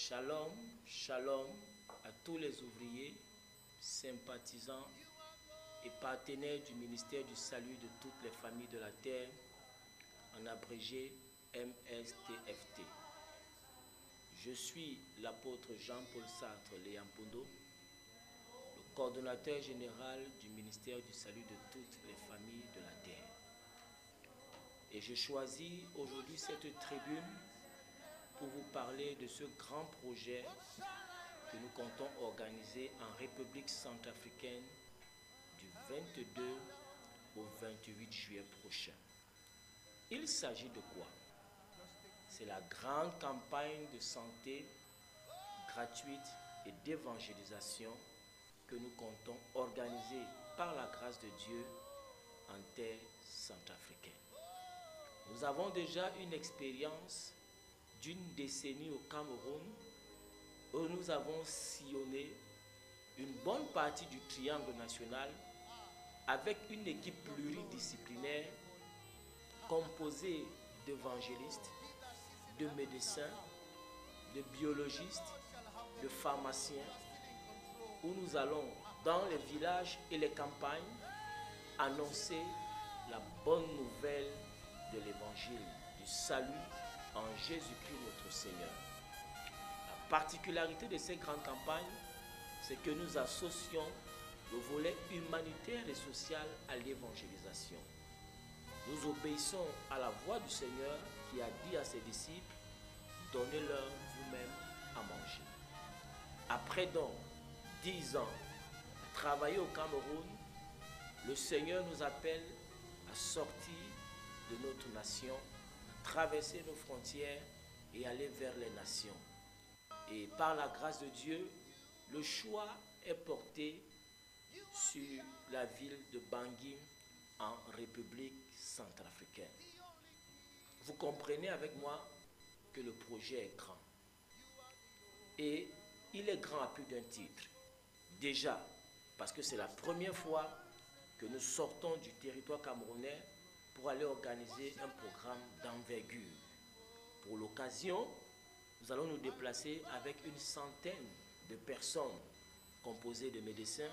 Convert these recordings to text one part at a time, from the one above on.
Shalom, shalom à tous les ouvriers, sympathisants et partenaires du ministère du salut de toutes les familles de la terre, en abrégé MSTFT. Je suis l'apôtre Jean-Paul Sartre Léampondo, le coordonnateur général du ministère du salut de toutes les familles de la terre. Et je choisis aujourd'hui cette tribune pour vous parler de ce grand projet que nous comptons organiser en République centrafricaine du 22 au 28 juillet prochain. Il s'agit de quoi? C'est la grande campagne de santé gratuite et d'évangélisation que nous comptons organiser par la grâce de Dieu en terre centrafricaine. Nous avons déjà une expérience d'une décennie au Cameroun où nous avons sillonné une bonne partie du triangle national avec une équipe pluridisciplinaire composée d'évangélistes, de médecins, de biologistes, de pharmaciens, où nous allons dans les villages et les campagnes annoncer la bonne nouvelle de l'évangile, du salut en Jésus-Christ notre Seigneur. La particularité de ces grandes campagnes, c'est que nous associons le volet humanitaire et social à l'évangélisation. Nous obéissons à la voix du Seigneur qui a dit à ses disciples, donnez-leur vous-même à manger. Après donc 10 ans à travailler au Cameroun, le Seigneur nous appelle à sortir de notre nation, traverser nos frontières et aller vers les nations. Et par la grâce de Dieu, le choix est porté sur la ville de Bangui en République centrafricaine. Vous comprenez avec moi que le projet est grand. Et il est grand à plus d'un titre. Déjà, parce que c'est la première fois que nous sortons du territoire camerounais pour aller organiser un programme d'envergure. Pour l'occasion, nous allons nous déplacer avec une centaine de personnes composées de médecins,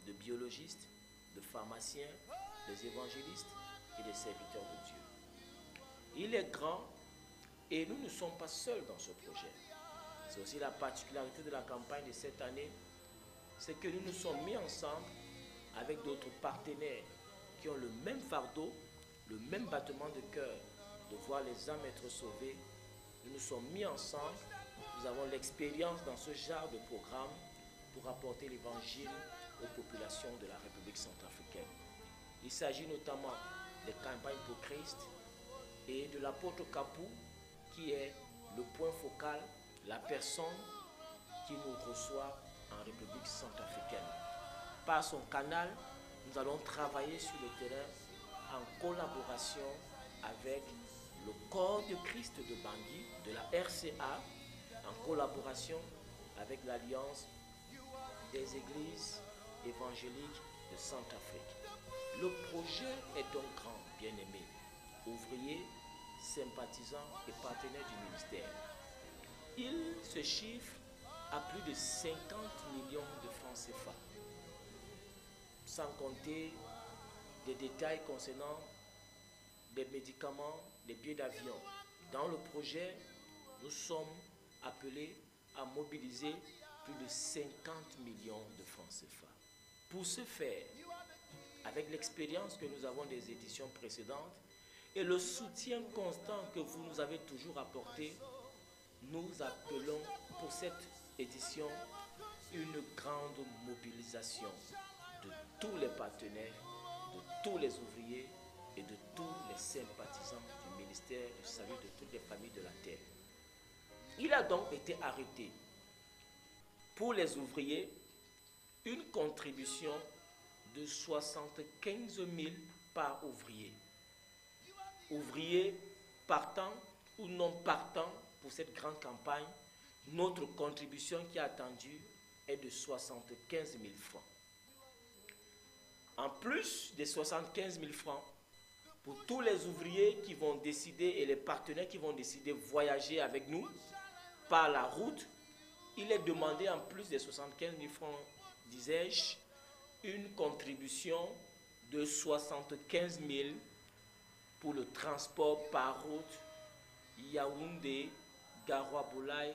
de biologistes, de pharmaciens, des évangélistes et des serviteurs de Dieu. Il est grand et nous ne sommes pas seuls dans ce projet. C'est aussi la particularité de la campagne de cette année, c'est que nous nous sommes mis ensemble avec d'autres partenaires qui ont le même fardeau, le même battement de cœur de voir les âmes être sauvées. Nous nous sommes mis ensemble, nous avons l'expérience dans ce genre de programme pour apporter l'évangile aux populations de la République centrafricaine. Il s'agit notamment des campagnes pour Christ et de l'apôtre Kapou qui est le point focal, la personne qui nous reçoit en République centrafricaine. Par son canal, nous allons travailler sur le terrain en collaboration avec le corps de Christ de Bangui, de la RCA, en collaboration avec l'Alliance des églises évangéliques de Centrafrique. Le projet est donc grand, bien-aimés, ouvriers, sympathisants et partenaires du ministère. Il se chiffre à plus de 50 millions de francs CFA, sans compter des détails concernant des médicaments, des billets d'avion. Dans le projet, nous sommes appelés à mobiliser plus de 50 millions de francs CFA. Pour ce faire, avec l'expérience que nous avons des éditions précédentes et le soutien constant que vous nous avez toujours apporté, nous appelons pour cette édition une grande mobilisation de tous les partenaires, de tous les ouvriers et de tous les sympathisants du ministère du salut de toutes les familles de la terre. Il a donc été arrêté pour les ouvriers une contribution de 75 000 par ouvrier. Ouvriers partant ou non partant pour cette grande campagne, notre contribution qui est attendue est de 75 000 francs. En plus des 75 000 francs, pour tous les ouvriers qui vont décider et les partenaires qui vont décider de voyager avec nous par la route il est demandé en plus des 75 000 francs, disais-je, une contribution de 75 000 pour le transport par route Yaoundé, Garoua-Boulaye,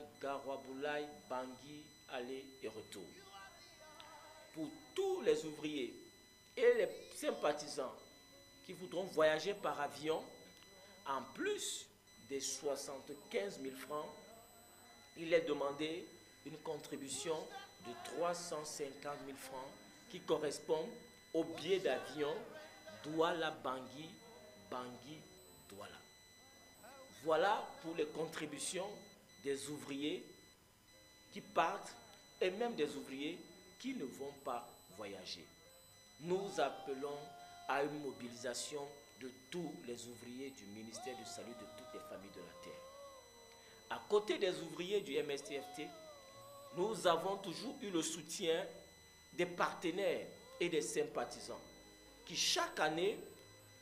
Bangui, aller et retour. Pour tous les ouvriers et les sympathisants qui voudront voyager par avion, en plus des 75 000 francs, il est demandé une contribution de 350 000 francs qui correspond au billet d'avion Douala-Bangui, Bangui-Douala. Voilà pour les contributions des ouvriers qui partent et même des ouvriers qui ne vont pas voyager. Nous appelons à une mobilisation de tous les ouvriers du ministère du Salut de toutes les familles de la terre. À côté des ouvriers du MSTFT, nous avons toujours eu le soutien des partenaires et des sympathisants qui chaque année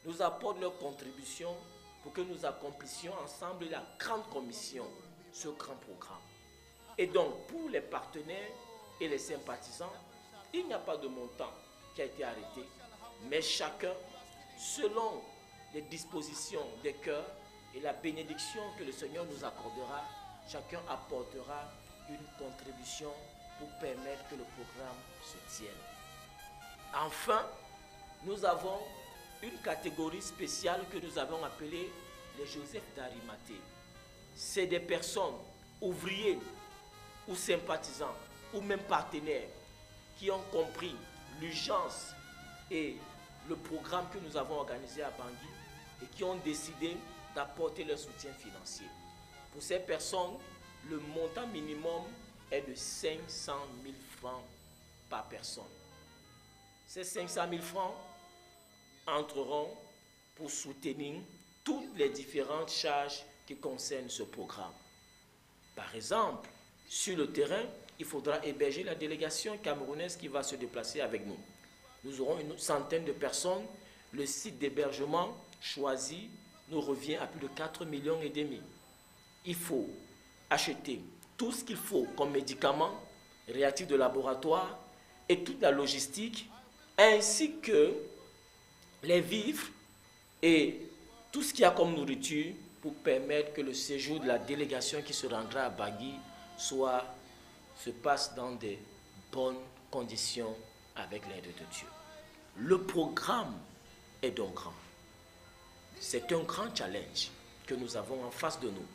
nous apportent leur contribution pour que nous accomplissions ensemble la grande commission, ce grand programme. Et donc, pour les partenaires et les sympathisants, il n'y a pas de montant qui a été arrêté, mais chacun, selon les dispositions des cœurs et la bénédiction que le Seigneur nous accordera, chacun apportera une contribution pour permettre que le programme se tienne. Enfin, nous avons une catégorie spéciale que nous avons appelée les Joseph d'Arimathée. C'est des personnes, ouvriers ou sympathisants ou même partenaires qui ont compris l'urgence et le programme que nous avons organisé à Bangui et qui ont décidé d'apporter leur soutien financier. Pour ces personnes, le montant minimum est de 500 000 francs par personne. Ces 500 000 francs entreront pour soutenir toutes les différentes charges qui concernent ce programme. Par exemple, sur le terrain, il faudra héberger la délégation camerounaise qui va se déplacer avec nous. Nous aurons une centaine de personnes. Le site d'hébergement choisi nous revient à plus de 4,5 millions. Il faut acheter tout ce qu'il faut comme médicaments, réactifs de laboratoire et toute la logistique, ainsi que les vivres et tout ce qu'il y a comme nourriture pour permettre que le séjour de la délégation qui se rendra à Bangui se passe dans de bonnes conditions avec l'aide de Dieu. Le programme est donc grand. C'est un grand challenge que nous avons en face de nous.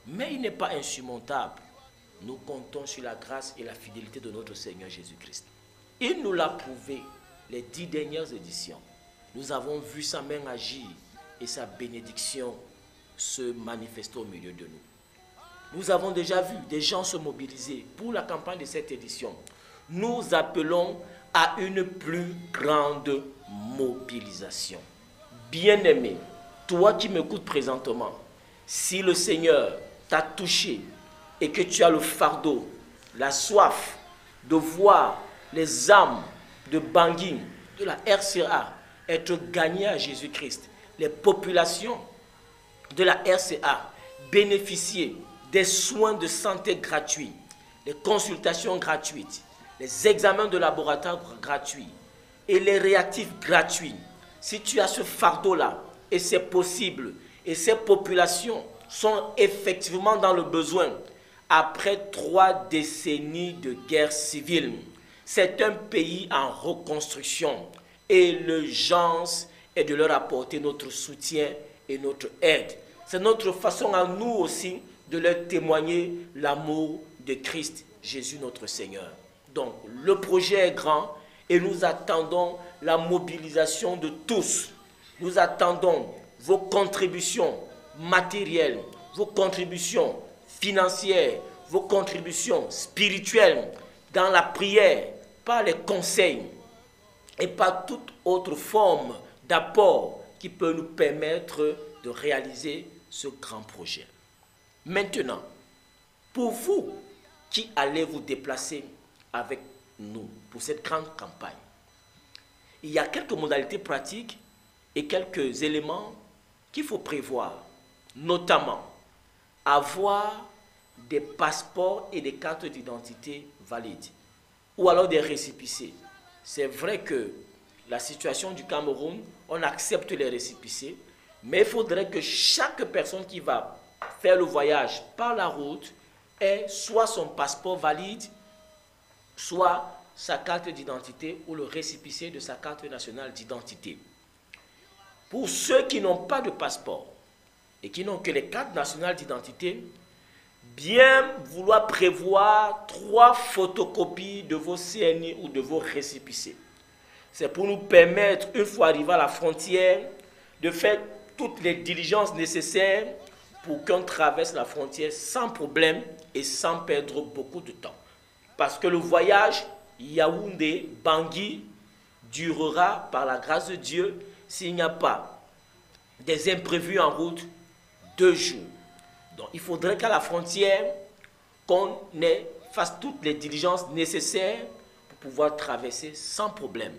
Mais il n'est pas insurmontable. Nous comptons sur la grâce et la fidélité de notre Seigneur Jésus-Christ. Il nous l'a prouvé les 10 dernières éditions. Nous avons vu sa main agir et sa bénédiction se manifester au milieu de nous. Nous avons déjà vu des gens se mobiliser pour la campagne de cette édition. Nous appelons à une plus grande mobilisation. Bien-aimé, toi qui m'écoutes présentement, si le Seigneur t'a touché et que tu as le fardeau, la soif de voir les âmes de Bangui, de la RCA, être gagnées à Jésus-Christ, les populations de la RCA bénéficier des soins de santé gratuits, les consultations gratuites, les examens de laboratoire gratuits et les réactifs gratuits. Si tu as ce fardeau-là, et c'est possible, et ces populations sont effectivement dans le besoin, après 3 décennies de guerre civile, c'est un pays en reconstruction et l'urgence est de leur apporter notre soutien et notre aide. C'est notre façon à nous aussi de leur témoigner l'amour de Christ, Jésus notre Seigneur. Donc, le projet est grand et nous attendons la mobilisation de tous. Nous attendons vos contributions matérielles, vos contributions financières, vos contributions spirituelles dans la prière, par les conseils et par toute autre forme d'apport qui peut nous permettre de réaliser ce grand projet. Maintenant, pour vous qui allez vous déplacer avec nous pour cette grande campagne, il y a quelques modalités pratiques et quelques éléments qu'il faut prévoir, notamment avoir des passeports et des cartes d'identité valides, ou alors des récépissés. C'est vrai que la situation du Cameroun, on accepte les récépissés, mais il faudrait que chaque personne qui va faire le voyage par la route ait soit son passeport valide, soit sa carte d'identité ou le récépissé de sa carte nationale d'identité. Pour ceux qui n'ont pas de passeport et qui n'ont que les cartes nationales d'identité, bien vouloir prévoir 3 photocopies de vos CNI ou de vos récépissés. C'est pour nous permettre, une fois arrivé à la frontière, de faire toutes les diligences nécessaires pour qu'on traverse la frontière sans problème et sans perdre beaucoup de temps. Parce que le voyage Yaoundé-Bangui durera, par la grâce de Dieu, s'il n'y a pas des imprévus en route, 2 jours. Donc il faudrait qu'à la frontière, qu'on fasse toutes les diligences nécessaires pour pouvoir traverser sans problème.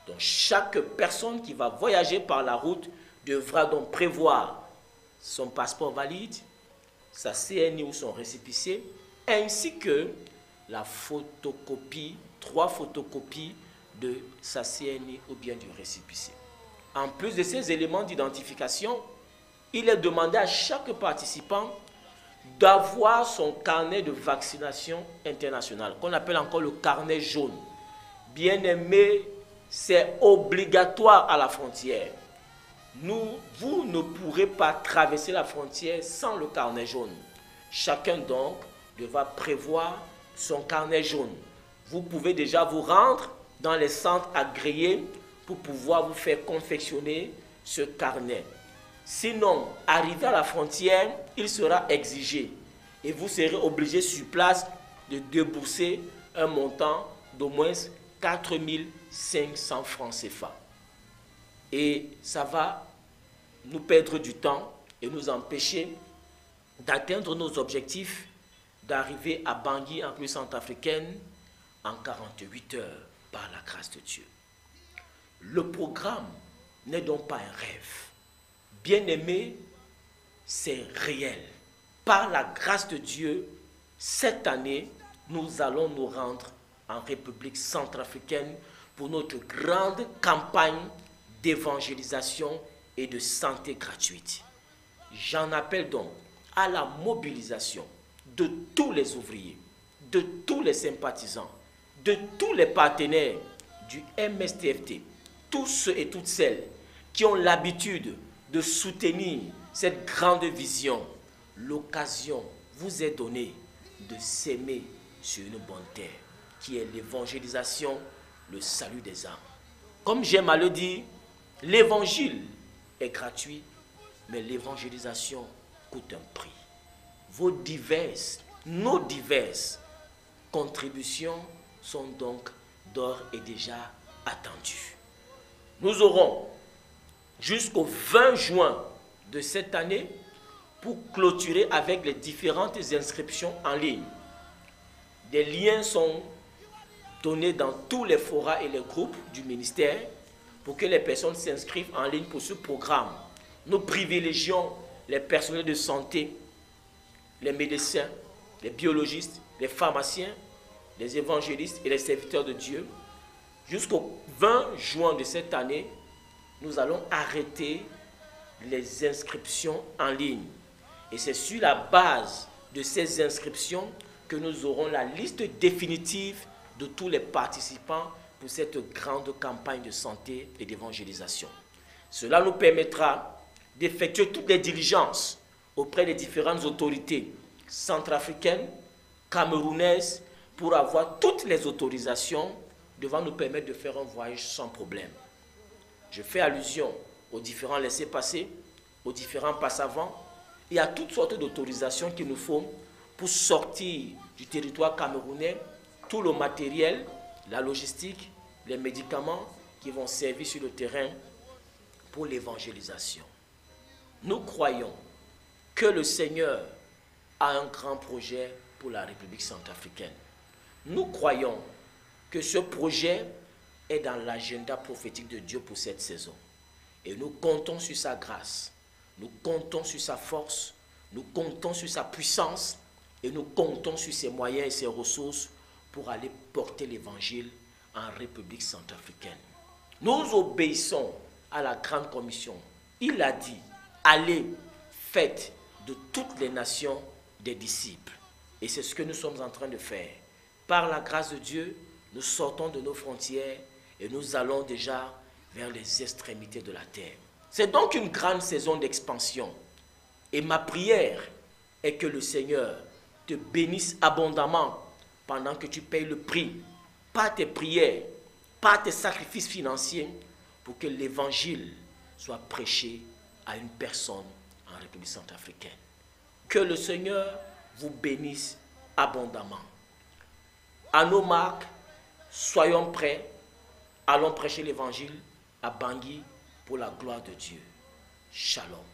Donc chaque personne qui va voyager par la route devra donc prévoir son passeport valide, sa CNI ou son récépissé, ainsi que la photocopie, 3 photocopies de sa CNI ou bien du récépissé. En plus de ces éléments d'identification, il est demandé à chaque participant d'avoir son carnet de vaccination internationale, qu'on appelle encore le carnet jaune. Bien aimé, c'est obligatoire à la frontière. Vous ne pourrez pas traverser la frontière sans le carnet jaune. Chacun donc devra prévoir son carnet jaune. Vous pouvez déjà vous rendre dans les centres agréés pour pouvoir vous faire confectionner ce carnet. Sinon, arrivé à la frontière, il sera exigé et vous serez obligé sur place de débourser un montant d'au moins 4 500 francs CFA. Et ça va nous perdre du temps et nous empêcher d'atteindre nos objectifs, d'arriver à Bangui, en République centrafricaine, en 48 heures, par la grâce de Dieu. Le programme n'est donc pas un rêve. Bien aimé, c'est réel. Par la grâce de Dieu, cette année, nous allons nous rendre en République centrafricaine pour notre grande campagne d'évangélisation et de santé gratuite. J'en appelle donc à la mobilisation de tous les ouvriers, de tous les sympathisants, de tous les partenaires du MSTFT, tous ceux et toutes celles qui ont l'habitude de soutenir cette grande vision. L'occasion vous est donnée de s'aimer sur une bonne terre, qui est l'évangélisation, le salut des âmes. Comme j'aime à le dire, l'évangile est gratuit, mais l'évangélisation coûte un prix. Nos diverses contributions sont donc d'ores et déjà attendues. Nous aurons jusqu'au 20 juin de cette année pour clôturer avec les différentes inscriptions en ligne. Des liens sont donnés dans tous les forats et les groupes du ministère pour que les personnes s'inscrivent en ligne pour ce programme. Nous privilégions les personnels de santé, les médecins, les biologistes, les pharmaciens, les évangélistes et les serviteurs de Dieu. Jusqu'au 20 juin de cette année, nous allons arrêter les inscriptions en ligne. Et c'est sur la base de ces inscriptions que nous aurons la liste définitive de tous les participants pour cette grande campagne de santé et d'évangélisation. Cela nous permettra d'effectuer toutes les diligences auprès des différentes autorités centrafricaines, camerounaises, pour avoir toutes les autorisations devant nous permettre de faire un voyage sans problème. Je fais allusion aux différents laissez-passer, aux différents passe-avant et à toutes sortes d'autorisations qu'il nous faut pour sortir du territoire camerounais tout le matériel, la logistique, les médicaments qui vont servir sur le terrain pour l'évangélisation. Nous croyons que le Seigneur a un grand projet pour la République centrafricaine. Nous croyons que ce projet est dans l'agenda prophétique de Dieu pour cette saison. Et nous comptons sur sa grâce, nous comptons sur sa force, nous comptons sur sa puissance Et nous comptons sur ces moyens et ces ressources pour aller porter l'évangile en République centrafricaine. Nous obéissons à la grande commission. Il a dit, allez, faites de toutes les nations des disciples. Et c'est ce que nous sommes en train de faire. Par la grâce de Dieu, nous sortons de nos frontières et nous allons déjà vers les extrémités de la terre. C'est donc une grande saison d'expansion. Et ma prière est que le Seigneur te bénisse abondamment pendant que tu payes le prix, par tes prières, par tes sacrifices financiers, pour que l'évangile soit prêché à une personne en République centrafricaine. Que le Seigneur vous bénisse abondamment. À nos marques, soyons prêts, allons prêcher l'évangile à Bangui pour la gloire de Dieu. Shalom.